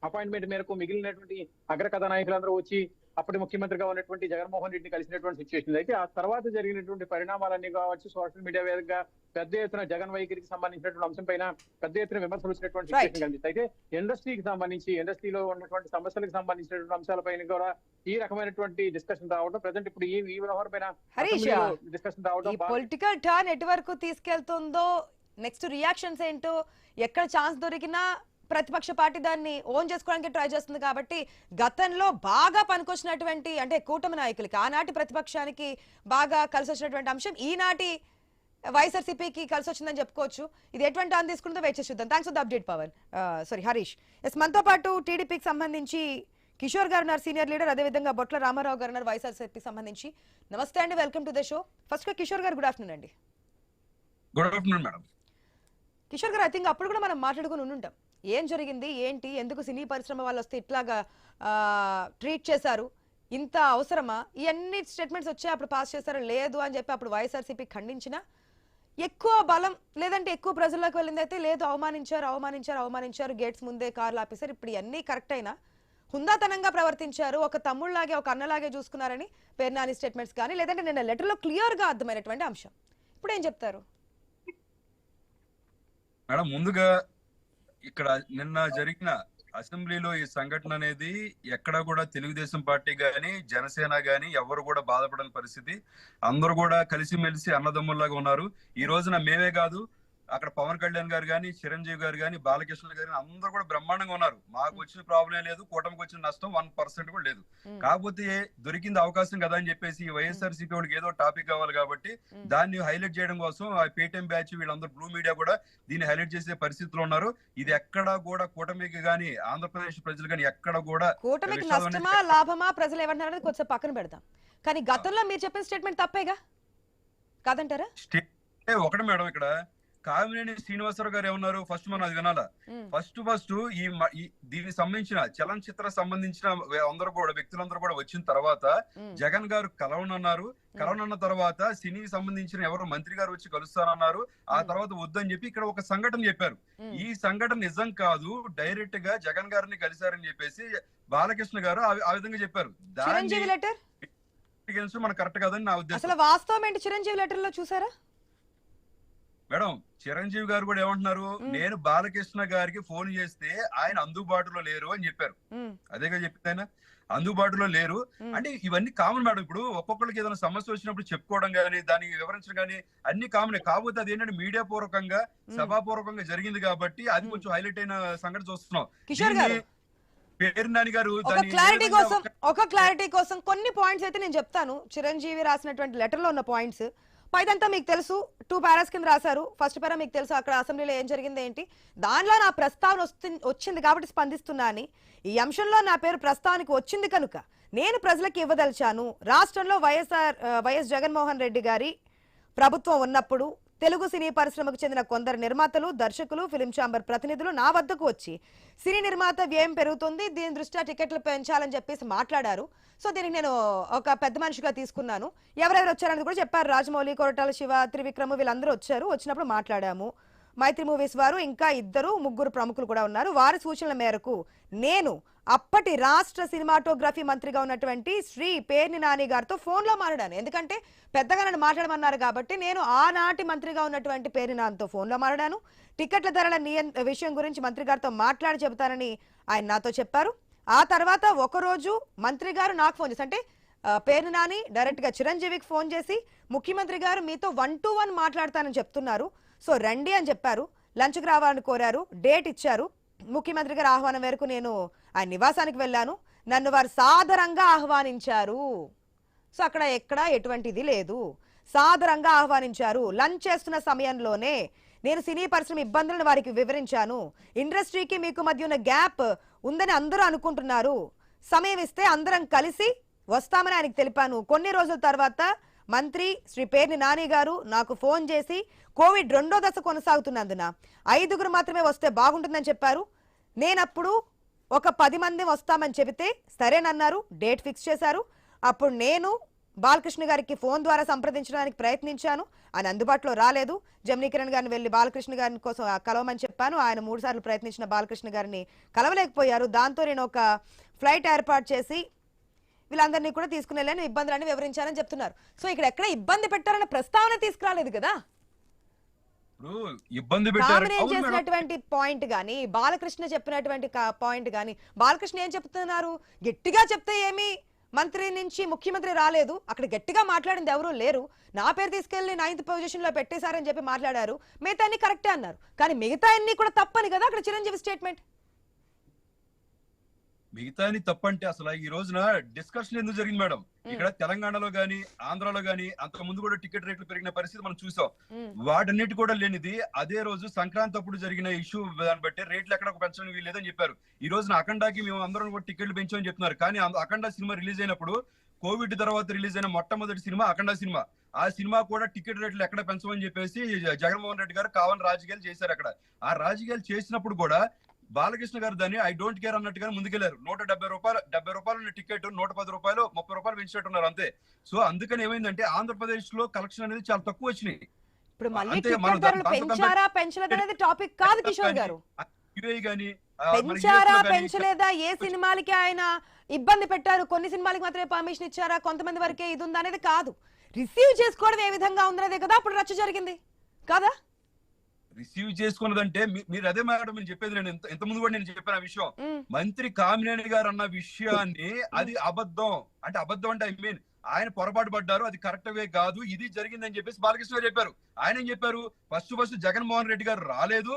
అపాయింట్మెంట్ మేరకు మిగిలినటువంటి అగ్ర కథానాయకులందరూ వచ్చి అప్పటి ముఖ్యమంత్రిగా ఉన్నటువంటి జగన్మోహన్ రెడ్డిని కలిసినటువంటి సిచ్యువేషన్. అయితే ఆ తర్వాత జరిగినటువంటి పరిణామాలన్నీ కావచ్చు, సోషల్ మీడియా వేదికగా పెద్ద ఎత్తున జగన్ వైఖరికి సంబంధించినటువంటి అంశం పైన పెద్ద ఎత్తున విమర్శలు వచ్చినటువంటి సిచ్యువేషన్ కనిపిస్తుంది. అయితే ఇండస్ట్రీకి సంబంధించి, ఇండస్ట్రీలో ఉన్నటువంటి సమస్యలకు సంబంధించినటువంటి అంశాలపైన కూడా ఈ రకమైనటువంటి డిస్కషన్ రావడం, ప్రజెంట్ ఇప్పుడు ఈ వ్యవహారం పైన డిస్కషన్ రావడం, పొలిటికల్ టర్న్ ఎటు వరకు తీసుకెళ్తుందో, నెక్స్ట్ రియాక్షన్స్ ఏంటో, ఎక్కడ ఛాన్స్ దొరికినా ప్రతిపక్ష పార్టీ దాన్ని ఓన్ చేసుకోవడానికి ట్రై చేస్తుంది. కాబట్టి గతంలో బాగా పనికొచ్చినటువంటి అంటే కూటమి నాయకులకి, ఆనాటి ప్రతిపక్షానికి బాగా కలిసి వచ్చినటువంటి అంశం ఈనాటి వైఎస్ఆర్సీపీకి కలిసి వచ్చిందని చెప్పుకోవచ్చు. ఇది ఎటువంటి టర్న్ తీసుకుంటుందో వెయిట్ చేసి చూద్దాం. Thanks for the update Pawan. Harish. Yes, మనతో పాటు టీడీపీకి సంబంధించి కిషోర్ గారు ఉన్నారు, సీనియర్ లీడర్. అదేవిధంగా బొట్ల రామారావు గారు ఉన్నారు, వైఎస్ఆర్సీపీకి సంబంధించి. నమస్తే అండి, welcome to the show. First గా కిషోర్ గారు, గుడ్ ఆఫ్టర్నూన్ అండి. Good afternoon madam. కిషోర్ గారు, ఐ థింక్ అప్పుడు కూడా మనం మాట్లాడుకుని ఉండుంటాం, ఏం జరిగింది ఏంటి, ఎందుకు సినీ పరిశ్రమ వాళ్ళు వస్తే ఇట్లాగా ట్రీట్ చేశారు, ఇంత అవసరమా, ఇవన్నీ స్టేట్మెంట్స్ వచ్చాయి. అప్పుడు పాస్ చేశారు, లేదు అని చెప్పి అప్పుడు వైఎస్ఆర్సీపీ ఖండించిన, ఎక్కువ బలం లేదంటే ఎక్కువ ప్రజల్లోకి వెళ్ళింది అయితే లేదు, అవమానించారు, గేట్స్ ముందే కార్లు ఆపేశారు. ఇప్పుడు ఇవన్నీ కరెక్ట్ అయినా హుందాతనంగా ప్రవర్తించారు, ఒక తమ్ముళ్లాగే ఒక అన్నలాగే చూసుకున్నారని పేర్నాని స్టేట్మెంట్స్ కానీ, లేదంటే నిన్న లెటర్లో క్లియర్గా అర్థమైనటువంటి అంశం. ఇప్పుడు ఏం చెప్తారు మేడం? ముందుగా ఇక్కడ నిన్న జరిగిన అసెంబ్లీలో ఈ సంఘటన అనేది ఎక్కడ కూడా తెలుగుదేశం పార్టీ గాని జనసేన గాని ఎవరు కూడా బాధపడని పరిస్థితి. అందరూ కూడా కలిసిమెలిసి అన్నదమ్ముల్లాగా ఉన్నారు. ఈ రోజున మేమే కాదు, అక్కడ పవన్ కళ్యాణ్ గారు కానీ, చిరంజీవి గారు కానీ, బాలకృష్ణ గారు కానీ అందరూ కూడా బ్రహ్మాండంగా ఉన్నారు. మాకు వచ్చిన ప్రాబ్లం లేదు, కూటమికి వచ్చిన నష్టం 1% కూడా లేదు. కాకపోతే దొరికింది అవకాశం కదా అని చెప్పేసి వైఎస్ఆర్సీపీ వాళ్ళకి ఏదో టాపిక్ కావాలి కాబట్టి దాన్ని హైలైట్ చేయడం కోసం ఆ పేటీఎం బ్యాచ్ వీళ్ళందరూ బ్లూ మీడియా కూడా దీన్ని హైలైట్ చేసే పరిస్థితిలో ఉన్నారు. ఇది ఎక్కడ కూడా కూటమికి గానీ ఆంధ్రప్రదేశ్ ప్రజలు కానీ ఎక్కడ కూడా కూటమికి నష్టమా లాభమా ప్రజలు ఏమంటున్నారని కొంచెం పక్కన పెడతాం, కానీ గతంలో మీరు చెప్పిన స్టేట్మెంట్ తప్పేగా కాదంటారా? ఒకటి మేడం, ఇక్కడ కామినేని శ్రీనివాసరావు గారు ఏమన్నారు, ఫస్ట్ మనం అది వినాలా. ఫస్ట్ ఈ దీనికి సంబంధించిన చలనచిత్ర సంబంధించిన అందరూ కూడా వ్యక్తులందరూ కూడా వచ్చిన తర్వాత జగన్ గారు కలవనన్నారు. కలవనన్న తర్వాత సినీకి సంబంధించిన ఎవరు మంత్రి గారు వచ్చి కలుస్తానన్నారు. ఆ తర్వాత వద్దని చెప్పి ఇక్కడ ఒక సంఘటన చెప్పారు. ఈ సంఘటన నిజం కాదు, డైరెక్ట్ గా జగన్ గారిని కలిశారని చెప్పేసి బాలకృష్ణ గారు ఆ విధంగా చెప్పారు. దాని మనకు కరెక్ట్ కాదని నా ఉద్దేశం. అసలు వాస్తవం ఏంటి చిరంజీవి లెటర్ లో చూసారా మేడం? చిరంజీవి గారు కూడా ఏమంటున్నారు, నేను బాలకృష్ణ గారికి ఫోన్ చేస్తే ఆయన అందుబాటులో లేరు అని చెప్పారు. అదేగా చెప్తే ఆయన అందుబాటులో లేరు అంటే ఇవన్నీ కామన్ మేడం. ఇప్పుడు ఒక్కొక్కరికి ఏదైనా సమస్య వచ్చినప్పుడు చెప్పుకోవడం కానీ, దానికి వివరించడం కానీ అన్ని కామనే. కాకపోతే అది ఏంటంటే మీడియా పూర్వకంగా సభాపూర్వకంగా జరిగింది కాబట్టి అది కొంచెం హైలైట్ అయిన సంగతి చూస్తున్నాం. పేర్నాని గారు ఒక క్లారిటీ కోసం కొన్ని పాయింట్స్ అయితే నేను చెప్తాను. చిరంజీవి రాసినటువంటి లెటర్ లో ఉన్న పాయింట్స్ పైదంతా మీకు తెలుసు, 2 పారాస్ కింద రాశారు. ఫస్ట్ పారా మీకు తెలుసు అక్కడ అసెంబ్లీలో ఏం జరిగింది ఏంటి, దానిలో నా ప్రస్తావన వచ్చింది కాబట్టి స్పందిస్తున్నా అని. ఈ అంశంలో నా పేరు ప్రస్తావనకి వచ్చింది కనుక నేను ప్రజలకు ఇవ్వదలిచాను. రాష్ట్రంలో వైఎస్ జగన్మోహన్ రెడ్డి గారి ప్రభుత్వం ఉన్నప్పుడు తెలుగు సినీ పరిశ్రమకు చెందిన కొందరు నిర్మాతలు, దర్శకులు, ఫిలిం ఛాంబర్ ప్రతినిధులు నా వద్దకు వచ్చి సినీ నిర్మాత వ్యయం పెరుగుతుంది, దీని దృష్ట్యా టికెట్లు పెంచాలని చెప్పేసి మాట్లాడారు. సో దీనికి నేను ఒక పెద్ద మనిషిగా తీసుకున్నాను. ఎవరెవరు వచ్చారని కూడా చెప్పారు. రాజమౌళి, కొరటాల శివ, త్రివిక్రమ్ వీళ్ళందరూ వచ్చారు. వచ్చినప్పుడు మాట్లాడాము. మైత్రి మూవీస్ వారు ఇంకా 2-3 ప్రముఖులు కూడా ఉన్నారు. వారి సూచనల మేరకు నేను అప్పటి రాష్ట్ర సినిమాటోగ్రఫీ మంత్రిగా ఉన్నటువంటి శ్రీ పేర్ని నాని గారితో ఫోన్లో మాట్లాడాను. ఎందుకంటే పెద్దగా నన్ను మాట్లాడమన్నారు కాబట్టి నేను ఆనాటి మంత్రిగా ఉన్నటువంటి పేర్ని నానితో ఫోన్లో మాట్లాడాను. టికెట్ల ధరల విషయం గురించి మంత్రి గారితో మాట్లాడి చెబుతానని ఆయన నాతో చెప్పారు. ఆ తర్వాత ఒకరోజు మంత్రి గారు నాకు ఫోన్ చేసి, అంటే పేర్ని నాని డైరెక్ట్ గా చిరంజీవికి ఫోన్ చేసి ముఖ్యమంత్రి గారు మీతో 1-to-1 మాట్లాడతానని చెప్తున్నారు, సో రండి అని చెప్పారు. లంచ్కి రావాలని కోరారు, డేట్ ఇచ్చారు. ముఖ్యమంత్రి గారు ఆహ్వానం మేరకు నేను ఆయన నివాసానికి వెళ్ళాను. నన్ను వారు సాదరంగా ఆహ్వానించారు. సో అక్కడ ఎక్కడ ఎటువంటిది లేదు, సాదరంగా ఆహ్వానించారు. లంచ్ చేస్తున్న సమయంలోనే నేను సినీ పరిశ్రమ ఇబ్బందులను వారికి వివరించాను. ఇండస్ట్రీకి మీకు మధ్య ఉన్న గ్యాప్ ఉందని అందరూ అనుకుంటున్నారు, సమయం ఇస్తే అందరం కలిసి వస్తామని ఆయనకు తెలిపాను. కొన్ని రోజుల తర్వాత మంత్రి శ్రీ పేర్ని నాని గారు నాకు ఫోన్ చేసి కోవిడ్ 2వ దశ కొనసాగుతున్నందున 5 మాత్రమే వస్తే బాగుంటుందని చెప్పారు. నేనప్పుడు ఒక 10 మంది వస్తామని చెబితే సరేనన్నారు. డేట్ ఫిక్స్ చేశారు. అప్పుడు నేను బాలకృష్ణ గారికి ఫోన్ ద్వారా సంప్రదించడానికి ప్రయత్నించాను. ఆయన అందుబాటులో రాలేదు. జమినీ కిరణ్ గారిని వెళ్ళి బాలకృష్ణ గారి కోసం కలవమని చెప్పాను. ఆయన 3 సార్లు ప్రయత్నించిన బాలకృష్ణ గారిని కలవలేకపోయారు. దాంతో నేను ఒక ఫ్లైట్ ఏర్పాటు చేసి వీళ్ళందరినీ కూడా తీసుకుని వెళ్ళాను, ఇబ్బందులన్నీ వివరించానని చెప్తున్నారు. సో ఇక్కడ ఎక్కడ ఇబ్బంది పెట్టారన్న ప్రస్తావన తీసుకురాలేదు కదా. ఇబ్బంది పెట్టారు చేసినటువంటి పాయింట్ గానీ, బాలకృష్ణ చెప్పినటువంటి పాయింట్ గానీ, బాలకృష్ణ ఏం చెప్తున్నారు, గట్టిగా చెప్తే ఏమి మంత్రి నుంచి ముఖ్యమంత్రి రాలేదు, అక్కడ గట్టిగా మాట్లాడింది ఎవరూ లేరు, నా పేరు తీసుకెళ్లి 9th పొజిషన్ లో పెట్టేశారని చెప్పి మాట్లాడారు, మిగతా అన్ని కరెక్టే అన్నారు. కానీ మిగతా అన్ని కూడా తప్పని కదా అక్కడ చిరంజీవి స్టేట్మెంట్. మిగతా తప్పంటే అసలు ఈ రోజున డిస్కషన్ ఎందుకు జరిగింది మేడం? ఇక్కడ తెలంగాణలో గానీ ఆంధ్రాలో గానీ అంతకు ముందు కూడా టికెట్ రేట్లు పెరిగిన పరిస్థితి మనం చూసాం. వాటన్నిటి కూడా లేనిది అదే రోజు సంక్రాంతి అప్పుడు జరిగిన ఇష్యూ దాన్ని బట్టి రేట్లు ఎక్కడ పెంచడం వీల్లేదని చెప్పారు. ఈ రోజున అఖండాకి మేము అందరం కూడా టికెట్లు పెంచామని చెప్తున్నారు. కానీ అఖండ సినిమా రిలీజ్ అయినప్పుడు కోవిడ్ తర్వాత రిలీజ్ అయిన మొట్టమొదటి సినిమా అఖండ సినిమా. ఆ సినిమా కూడా టికెట్ రేట్లు ఎక్కడ పెంచమని చెప్పేసి జగన్మోహన్ రెడ్డి గారు కావాలని రాజకీయాలు చేశారు. అక్కడ ఆ రాజకీయాలు చేసినప్పుడు కూడా బాలకృష్ణ గారు దాన్ని ఐ డోంట్ కేర్ అన్నట్టుగా ముందుకెళ్లారు. 170 రూపాయలు టికెట్ 110 రూపాయలు 30 రూపాయలు పెంచినట్టున్నారు అంతే. సో అందుకని ఏమైందంటే ఆంధ్రప్రదేశ్ లో కలెక్షన్ అనేది చాలా తక్కువ వచ్చినాయి. ఇప్పుడు మళ్ళీ టికెట్ ధరలు పెంచారా పెంచలేదా అనేది టాపిక్ కాదు కిషోర్ గారు. పెంచారా పెంచలేదా, ఏ సినిమాలకి ఆయన ఇబ్బంది పెట్టారు, కొన్ని సినిమాలకి మాత్రమే పర్మిషన్ ఇచ్చారా, కొంతమంది వరకే ఇది ఉందా అనేది కాదు. రిసీవ్ చేసుకోవడం ఏ విధంగా ఉందనేదే కదా అప్పుడు రచ్చ జరిగింది కదా. రిసీవ్ చేసుకున్నదంటే మీరు అదే మేడం నేను చెప్పేది. నేను ఇంత ముందు కూడా నేను చెప్పిన విషయం, మంత్రి కామినేని గారు అన్న విషయాన్ని అది అబద్ధం అంటే ఐ మీన్ ఆయన పొరపాటు పడ్డారు, అది కరెక్ట్ వే కాదు, ఇది జరిగిందని చెప్పేసి బాలకృష్ణ గారు చెప్పారు. ఆయన ఏం చెప్పారు, ఫస్ట్ జగన్మోహన్ రెడ్డి గారు రాలేదు,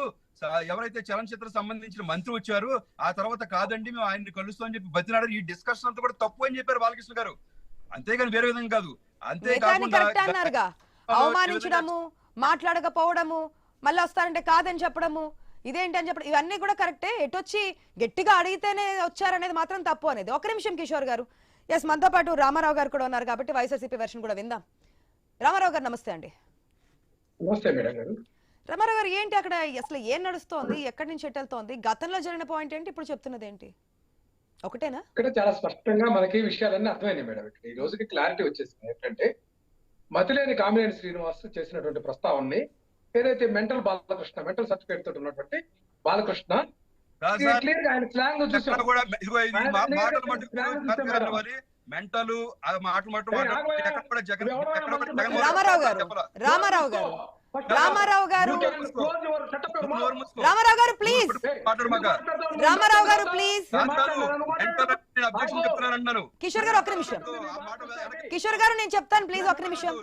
ఎవరైతే చలనచిత్ర సంబంధించిన మంత్రి వచ్చారు, ఆ తర్వాత కాదండి మేము ఆయన్ని కలుస్తామని చెప్పి బతినాడారు. ఈ డిస్కషన్ అంతా కూడా తప్పు అని చెప్పారు బాలకృష్ణ గారు, అంతేగాని వేరే విధంగా కాదు. అంతేకాకుండా అవమానించడము, మాట్లాడకపోవడము, మళ్ళీ వస్తారంటే కాదని చెప్పడము, ఇదేంటి అని చెప్పడం, ఇవన్నీ కూడా కరెక్టే. ఎటొచ్చి గట్టిగా అడిగితేనే వచ్చారనేది మాత్రం తప్పు అనేది. ఒక నిమిషం కిషోర్ గారు. ఎస్, మనతో పాటు రామారావు గారు కూడా ఉన్నారు కాబట్టి వైఎస్ఆర్సీపీ వెర్షన్ కూడా విందాం. రామారావు గారు నమస్తే అండి. నమస్తే మేడం గారు. రామారావు గారు, ఏంటి అక్కడ అసలు ఏం నడుస్తోంది, ఎక్కడి నుంచి ఎట్టెళ్తోంది, గతంలో జరిగిన పాయింట్ ఏంటి, ఇప్పుడు చెప్తున్నది ఏంటి, ఒకటేనా? ఇక్కడ చాలా స్పష్టంగా మనకి విషయాలన్నీ అర్థమైనాయి మేడం. ఇక్కడ ఈ రోజుకి క్లారిటీ వచ్చేసింది. ఏంటంటే మతిలేని కామినేని శ్రీనివాస్ చేసినటువంటి ప్రస్తావనని ఏదైతే మెంటల్ సర్టిఫికేట్ తోటి ఉన్నటువంటి బాలకృష్ణ ఆయన స్లాంగ్ రామారావు గారు ప్లీజ్, కిషోర్ గారు ఒక్క నిమిషం, కిషోర్ గారు నేను చెప్తాను ప్లీజ్ ఒక్క నిమిషం.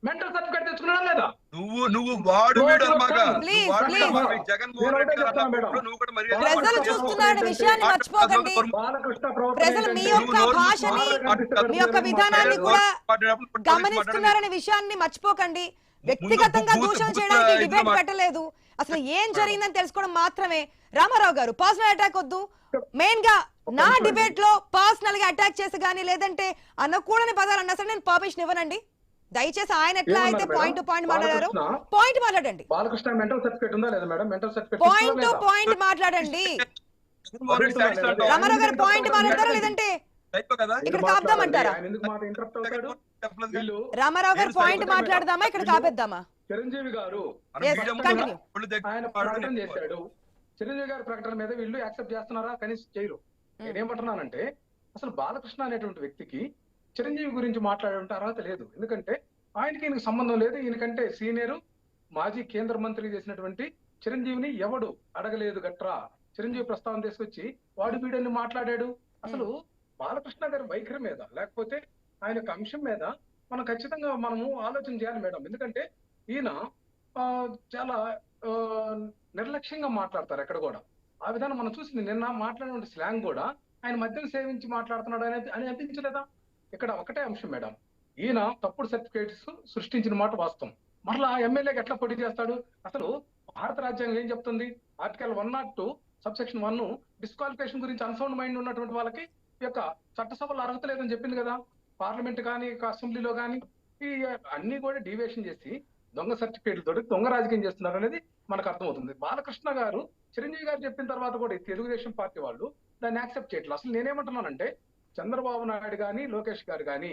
మెంటల్ సర్టిఫికేట్ తెచ్చుకున్నా లేదా? నువ్వు వాడు ప్రజలు చూస్తున్నారనే విషయాన్ని మర్చిపోకండి. ప్రజలు మీ యొక్క భాషని, మీ యొక్క విధానాన్ని కూడా గమనిస్తున్నారనే విషయాన్ని మర్చిపోకండి. వ్యక్తిగతంగా దూషణ చేయడానికి డిబేట్ పెట్టలేదు, అసలు ఏం జరిగిందని తెలుసుకోవడం మాత్రమే. రామారావు గారు, పర్సనల్ అటాక్ వద్దు. మెయిన్ గా నా డిబేట్ లో పర్సనల్ గా అటాక్ చేసి గానీ లేదంటే అనకూడని పదాలు అన్నా సరే నేను పర్మిషన్ ఇవ్వనండి. దయచేసి ఆయన ఎట్లా అయితే పాయింట్ టు పాయింట్ మాట్లాడారు, పాయింట్ మాట్లాడండి. బాలకృష్ణ మెంటల్ సర్టిఫికేట్ ఉందా లేదా madam? Mental certificate point to point మాట్లాడండి. రామారావు గారు పాయింట్ మాట్లాడతారా లేదంటే ఇక్కడ కాపుదామంటారా? రామారావు గారు పాయింట్ మాట్లాడదామా, ఇక్కడ కాపేద్దామా? చిరంజీవి గారు ఆయన ప్రకటన చేశాడు. చిరంజీవి గారి ప్రకటన మీద వీళ్ళు యాక్సెప్ట్ చేస్తున్నారా? కనీసం చేయరు. నేనేమంటున్నానంటే అసలు బాలకృష్ణ అనేటువంటి వ్యక్తికి చిరంజీవి గురించి మాట్లాడే అర్హత లేదు. ఎందుకంటే ఆయనకి ఈయనకి సంబంధం లేదు. ఈయనకంటే సీనియర్ మాజీ కేంద్ర మంత్రి చేసినటువంటి చిరంజీవిని ఎవడు అడగలేదు గట్రా. చిరంజీవి ప్రస్తావన తీసుకొచ్చి వాడు వీడని మాట్లాడాడు. అసలు బాలకృష్ణ గారి వైఖరి మీద లేకపోతే ఆయన యొక్క అంశం మీద మనం ఖచ్చితంగా మనము ఆలోచన చేయాలి మేడం. ఎందుకంటే ఈయన చాలా నిర్లక్ష్యంగా మాట్లాడతారు ఎక్కడ కూడా. ఆ విధానం మనం చూసింది. నిన్న మాట్లాడిన స్లాంగ్ కూడా ఆయన మద్యం సేవించి మాట్లాడుతున్నాడు అని అనిపించలేదా? ఇక్కడ ఒకటే అంశం మేడం, ఈయన తప్పుడు సర్టిఫికేట్స్ సృష్టించిన మాట వాస్తవం. మరలా ఎమ్మెల్యేకి ఎట్లా పోటీ చేస్తాడు? అసలు భారత రాజ్యాంగం ఏం చెప్తుంది? ఆర్టికల్ 102 సబ్సెక్షన్ 1 డిస్క్వాలిఫికేషన్ గురించి అన్సౌండ్ మైండ్ ఉన్నటువంటి వాళ్ళకి ఈ యొక్క చట్టసభలో అర్హత లేదని చెప్పింది కదా. పార్లమెంట్ కానీ అసెంబ్లీలో కానీ ఈ అన్ని కూడా డీవియేషన్ చేసి దొంగ సర్టిఫికేట్లతో దొంగ రాజకీయం చేస్తున్నారు అనేది మనకు అర్థమవుతుంది. బాలకృష్ణ గారు చిరంజీవి గారు చెప్పిన తర్వాత కూడా తెలుగుదేశం పార్టీ వాళ్ళు దాన్ని యాక్సెప్ట్ చేయట్లేదు. అసలు నేనేమంటున్నానంటే చంద్రబాబు నాయుడు గాని లోకేష్ గారు గాని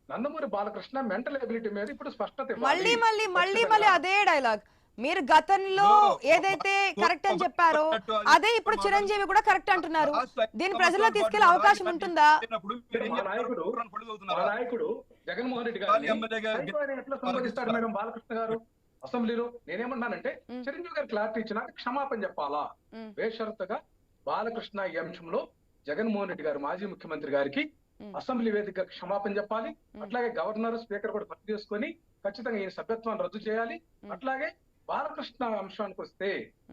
నందమూరి బాలకృష్ణ మెంటల్ ఎబిలిటీ మీద ఇప్పుడు స్పష్టత మళ్ళీ అదే డైలాగ్. మీరు గతంలో ఏదైతే కరెక్ట్ అని చెప్పారో అదే ఇప్పుడు చిరంజీవి కూడా కరెక్ట్ అంటున్నారు. దీని ప్రజల్లో తీసుకెళ్లే అవకాశం ఉంటుందా? మా నాయకుడు జగన్మోహన్ రెడ్డి గారు ఎట్లా సంబోధిస్తాడు మేడం బాలకృష్ణ గారు అసెంబ్లీలో? నేనేమన్నానంటే చిరంజీవి గారు క్లారిటీ ఇచ్చినాక క్షమాపణ చెప్పాలా? బేషరతుగా బాలకృష్ణ ఈ అంశంలో జగన్మోహన్ రెడ్డి గారు మాజీ ముఖ్యమంత్రి గారికి అసెంబ్లీ వేదికగా క్షమాపణ చెప్పాలి. అట్లాగే గవర్నర్ స్పీకర్ కూడా పని చేసుకొని ఖచ్చితంగా ఈ సభ్యత్వాన్ని రద్దు చేయాలి. అట్లాగే బాలకృష్ణ అంశానికి వస్తే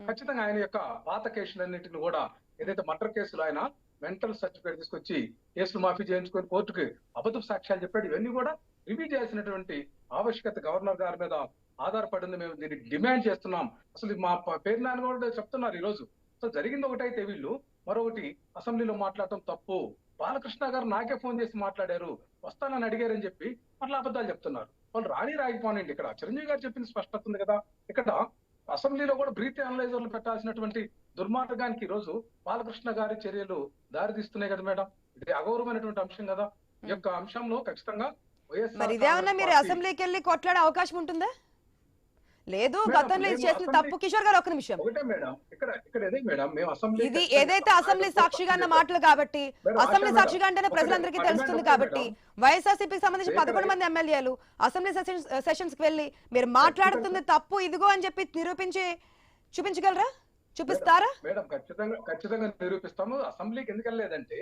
ఖచ్చితంగా ఆయన యొక్క పాత కేసులన్నింటిని కూడా ఏదైతే మర్డర్ కేసులు ఆయన మెంటల్ సర్టిఫికేట్ తీసుకొచ్చి కేసులు మాఫీ చేయించుకొని కోర్టుకి అబద్ధపు సాక్ష్యాలు చెప్పాడు. ఇవన్నీ కూడా రివ్యూ చేయాల్సినటువంటి ఆవశ్యకత గవర్నర్ గారి మీద ఆధారపడింది. మేము దీన్ని డిమాండ్ చేస్తున్నాం. అసలు మా పేరు నాన్న కూడా చెప్తున్నారు ఈ రోజు. సో జరిగింది ఒకటైతే వీళ్ళు మరొకటి అసెంబ్లీలో మాట్లాడటం తప్పు. బాలకృష్ణ గారు నాకే ఫోన్ చేసి మాట్లాడారు, వస్తానని అడిగారని చెప్పి అట్లా అబద్ధాలు చెప్తున్నారు. వాళ్ళు రాగిపోనండి. ఇక్కడ చిరంజీవి గారు చెప్పింది స్పష్టత ఉంది కదా. ఇక్కడ అసెంబ్లీలో కూడా బ్రీత్ అనలైజర్లు పెట్టాల్సినటువంటి దుర్మార్గానికి ఈ రోజు బాలకృష్ణ గారి చర్యలు దారితీస్తున్నాయి కదా మేడం. ఇది అగౌరవమైనటువంటి అంశం కదా. ఈ యొక్క అంశంలో ఖచ్చితంగా మరి ఇదేమన్నా మీరు అసెంబ్లీకి వెళ్ళి కొట్లాడే అవకాశం ఉంటుందా? లేదు, గతంలో ఇది చేసిన తప్పు. కిషోర్ గారు ఒక నిమిషం. ఇది ఏదైతే అసెంబ్లీ సాక్షిగా అన్న మాటలు కాబట్టి, అసెంబ్లీ సాక్షిగా అంటేనే ప్రజలందరికీ తెలుస్తుంది కాబట్టి, వైఎస్ఆర్సీపీకి సంబంధించి 11 మంది ఎమ్మెల్యేలు అసెంబ్లీ సెషన్స్ కి వెళ్ళి మీరు మాట్లాడుతుంది తప్పు ఇదిగో అని చెప్పి నిరూపించి చూపించగలరా? చూపిస్తారా? మేడం ఖచ్చితంగా నిరూపిస్తాము. అసెంబ్లీకి ఎందుకు వెళ్ళలేదంటే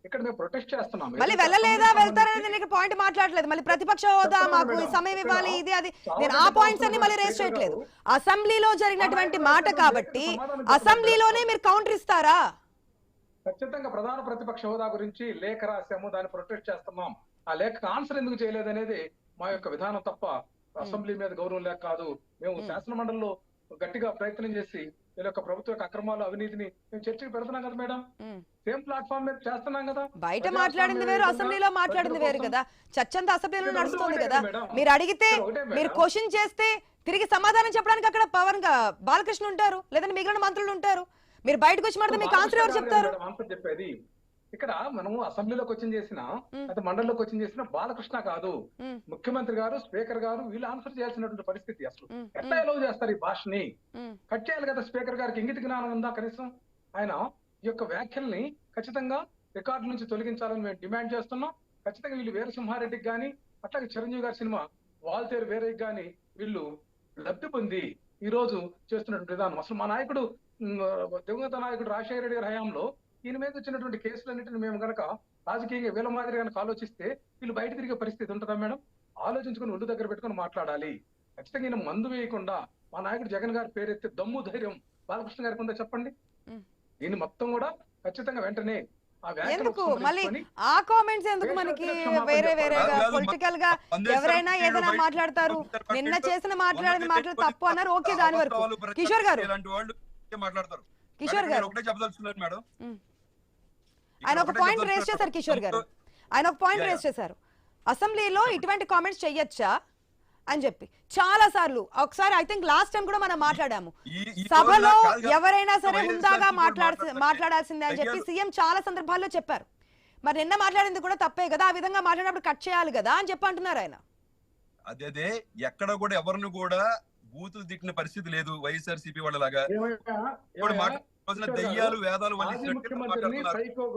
ఇక్కడ మేము ప్రొటెస్ట్ చేస్తున్నాం. మళ్ళీ వెళ్ళలేదా వెళ్తారని నేను ఇక్కడ పాయింట్ మాట్లాడలేదు. మళ్ళీ ప్రతిపక్ష హోదా మాకు సమయం ఇవ్వాలి ఇది అది నేను ఆ పాయింట్స్ అన్ని మళ్ళీ రేస్ చేయట్లేదు. అసెంబ్లీలో జరిగినటువంటి మాట కాబట్టి అసెంబ్లీలోనే మీరు కౌంటర్ ఇస్తారా? ఖచ్చితంగా ప్రధాన ప్రతిపక్ష హోదా గురించి లేఖ రాసాము, దాన్ని ప్రొటెస్ట్ చేస్తున్నాం. ఆ లేఖ ఆన్సర్ ఎందుకు చేయలేదు అనేది మా యొక్క విధానం తప్ప అసెంబ్లీ మీద గౌరవం లేక కాదు. మేము శాసన మండలిలో గట్టిగా ప్రయత్నం చేసి వీళ్ళ యొక్క ప్రభుత్వ అక్రమాలు అవినీతిని మేము చర్చకు పెడుతున్నాం కదా మేడం. సేమ్ ప్లాట్ఫామ్ మీద చేస్తున్నాం కదా. బయట మాట్లాడింది వేరు, అసెంబ్లీలో మాట్లాడింది వేరు కదా. చర్చ అంతా అసెంబ్లీలో నడుస్తుంది కదా. మీరు అడిగితే మీరు క్వశ్చన్ చేస్తే తిరిగి సమాధానం చెప్పడానికి అక్కడ పవన్ బాలకృష్ణ ఉంటారు, లేదంటే మిగిలిన మంత్రులు ఉంటారు. మీరు బయటకు వచ్చి మాట్లాడితే మీకు ఆన్సర్ ఎవరు చెప్తారు? ఆన్సర్ చెప్పేది ఇక్కడ మనము అసెంబ్లీలో క్వశ్చన్ చేసిన అయితే మండలిలో క్వశ్చన్ చేసిన బాలకృష్ణ కాదు, ముఖ్యమంత్రి గారు స్పీకర్ గారు వీళ్ళు ఆన్సర్ చేయాల్సినటువంటి పరిస్థితి. అసలు ఎట్లా ఎలవ్ చేస్తారు ఈ భాషని? కట్ చేయాలి కదా. స్పీకర్ గారికి ఇంగిత జ్ఞానం ఉందా కనీసం? ఆయన ఈ యొక్క వ్యాఖ్యల్ని ఖచ్చితంగా రికార్డు నుంచి తొలగించాలని మేము డిమాండ్ చేస్తున్నాం. ఖచ్చితంగా వీళ్ళు వీరసింహారెడ్డికి కానీ అట్లాగే చిరంజీవి గారి సినిమా వాల్తేరు వేరేకి కానీ వీళ్ళు లబ్ధి పొంది ఈ రోజు చేస్తున్నటువంటి విధానం. అసలు మా నాయకుడు దివంగత నాయకుడు రాజశేఖర రెడ్డి గారి హయాంలో ఈయన మీద వచ్చినటువంటి కేసులన్నింటినీ మేము కనుక రాజకీయంగా వీళ్ళ మాదిరి కనుక ఆలోచిస్తే వీళ్ళు బయట తిరిగే పరిస్థితి ఉంటుందా మేడం? ఆలోచించుకుని ఒళ్ళు దగ్గర పెట్టుకుని మాట్లాడాలి. ఖచ్చితంగా ఈయన మందు వేయకుండా మా నాయకుడు జగన్ గారి పేరెత్తే దమ్ము ధైర్యం బాలకృష్ణ గారికి ఉందా చెప్పండి? దీన్ని మొత్తం కూడా ఖచ్చితంగా వెంటనే ఎందుకు మళ్ళీ ఆ కామెంట్స్ ఎందుకు? మనకి వేరే వేరేగా పొలిటికల్ గా ఎవరైనా ఏదైనా మాట్లాడతారు. నిన్న చేసిన మాట్లాడిన మాటలు తప్పు అన్నారు, ఓకే దాని వరకు. కిషోర్ గారు ఒకటే చెప్పదలుచుకున్నారు మేడం. ఆయన ఒక పాయింట్ రేస్ చేశారు. కిషోర్ గారు ఆయన ఒక పాయింట్ రేస్ చేశారు, అసెంబ్లీలో ఇటువంటి కామెంట్స్ చెయ్యొచ్చా అని చెప్పి చాలా సార్లు. ఒకసారి ఐ థింక్ లాస్ట్ టైం కూడా మనం మాట్లాడాము, సభలో ఎవరైనా సరే హుందాగా మాట్లాడాల్సిందే అని చెప్పి సీఎం చాలా సందర్భాల్లో చెప్పారు. మరి నిన్న మాట్లాడింది కూడా తప్పే కదా, ఆ విధంగా మాట్లాడినప్పుడు కట్ చేయాలి కదా అని చెప్పి అంటున్నారు ఆయన. అదే ఎక్కడ కూడా ఎవరిని కూడా బూతులు తిట్టిన పరిస్థితి లేదు వైఎస్ఆర్సీపీ వాళ్ళలాగా. దయ్యాలు వేదాలు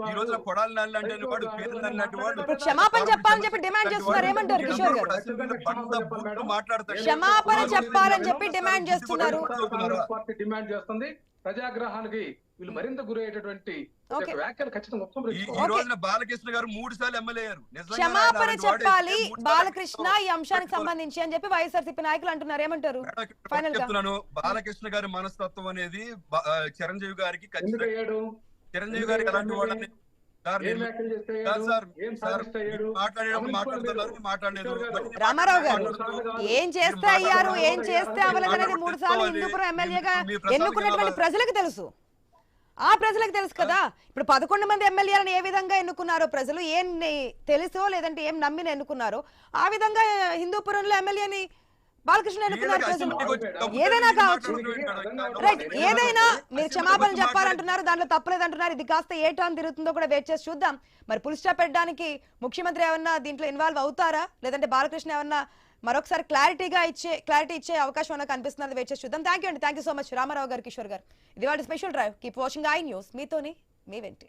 ఈ రోజున కొడాలి నాని లాంటి వాడు, పేరు నాని లాంటి వాడు క్షమాపణ చెప్పాలని చెప్పి డిమాండ్ చేస్తున్నారు. ఏమంటారు కిషోర్ గారు? క్షమాపణ చెప్పాలని చెప్పి డిమాండ్ చేస్తున్నారు. డిమాండ్ చేస్తుంది. ప్రజాగ్రహానికి వీళ్ళు మరింత గురయ్యేటటువంటి వ్యాఖ్యలు ఖచ్చితంగా ఈ రోజున బాలకృష్ణ గారు 3 సార్లు ఎమ్మెల్యే అయ్యారు. క్షమాపణ చెప్పాలి బాలకృష్ణ ఈ అంశానికి సంబంధించి అని చెప్పి వైఎస్ఆర్సీపీ నాయకులు అంటున్నారు. ఏమంటారు? ఫైనల్ గా చెప్తున్నాను, బాలకృష్ణ గారి మనస్తత్వం అనేది చిరంజీవి గారికి చిరంజీవి గారికి ఎలాంటి వాళ్ళని రామారావు గారు ఏం చేస్తే అయ్యారు, ఏం చేస్తే అవ్వలేదనేది 3 సార్లు హిందూపురం ఎమ్మెల్యేగా ఎన్నుకున్నటువంటి ప్రజలకు తెలుసు. ఆ ప్రజలకు తెలుసు కదా. ఇప్పుడు 11 మంది ఎమ్మెల్యేలను ఏ విధంగా ఎన్నుకున్నారో ప్రజలు, ఏం తెలుసో లేదంటే ఏం నమ్మిన ఎన్నుకున్నారో ఆ విధంగా హిందూపురంలో ఎమ్మెల్యేని బాలకృష్ణ ఎన్నుకున్నారు ప్రజలు. ఏదైనా కావచ్చు, రైట్, ఏదైనా మీరు క్షమాపణ చెప్పాలంటున్నారు, దాంట్లో తప్పలేదంటున్నారు. ఇది కాస్త ఏ టర్న్ తిరుగుతుందో కూడా వెయిట్ చేసి చూద్దాం. మరి పుల్ స్టాప్ పెట్టడానికి ముఖ్యమంత్రి ఏమన్నా దీంట్లో ఇన్వాల్వ్ అవుతారా, లేదంటే బాలకృష్ణ ఏమన్నా మరొకసారి క్లారిటీ ఇచ్చే అవకాశం మనకు కనిపిస్తున్నది. వెయిట్ చేసి చూద్దాం. Thank you so much Ramarao garu, Kishore garu. ఇది వాళ్ళ special drive. Keep watching I News. మీతోని మీ వెంటి.